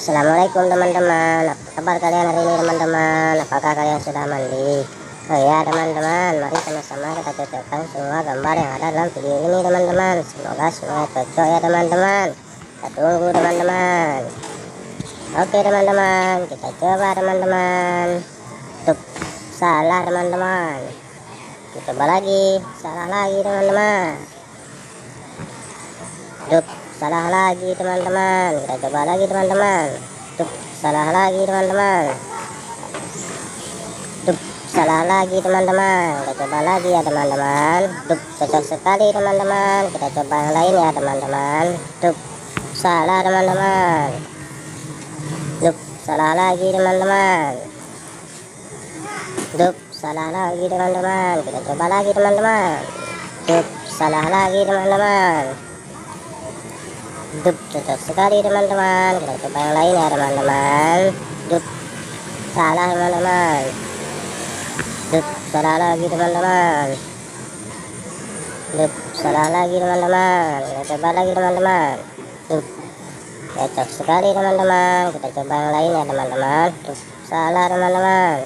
Assalamualaikum teman-teman, apa kabar kalian hari ini teman-teman? Apakah kalian sudah mandi? Oh ya teman-teman, mari sama-sama kita cocokkan semua gambar yang ada dalam video ini teman-teman. Semoga semua cocok ya teman-teman. Kita tunggu teman-teman. Oke teman-teman, kita coba teman-teman. Tuh, salah teman-teman. Kita coba lagi, salah lagi teman-teman. Tuh, salah lagi teman-teman. Kita coba lagi teman-teman. Tuh, salah lagi teman-teman. Tuh, salah lagi teman-teman. Kita coba lagi ya teman-teman. Tuh, cocok sekali teman-teman. Kita coba yang lain ya teman-teman. Tuh, salah teman-teman. Tuh, salah lagi teman-teman. Tuh, salah lagi teman-teman. Kita coba lagi teman-teman. Tuh, salah lagi teman-teman. Dup, cocok sekali teman-teman. Kita coba yang lain ya teman-teman. Dup, salah teman-teman. Dup, salah lagi teman-teman. Dup, salah lagi teman-teman. Kita coba lagi teman-teman. Dup, cocok sekali teman-teman. Kita coba yang lain ya teman-teman. Dup, salah teman-teman.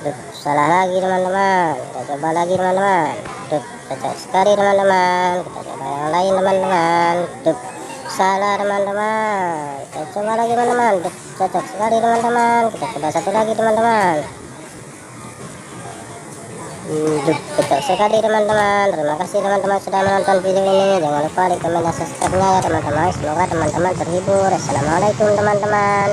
Dup, salah lagi teman-teman. Kita coba lagi teman-teman. Dup, cocok sekali teman-teman. Kita coba yang lain teman-teman. Dup, salah teman-teman. Kita coba lagi teman-teman. Dup, cocok sekali teman-teman. Kita coba satu lagi teman-teman. Dup, cocok sekali teman-teman. Terima kasih teman-teman sudah menonton video ini. Jangan lupa like, komen, dan subscribe-nya ya teman-teman. Semoga teman-teman terhibur. Assalamualaikum teman-teman.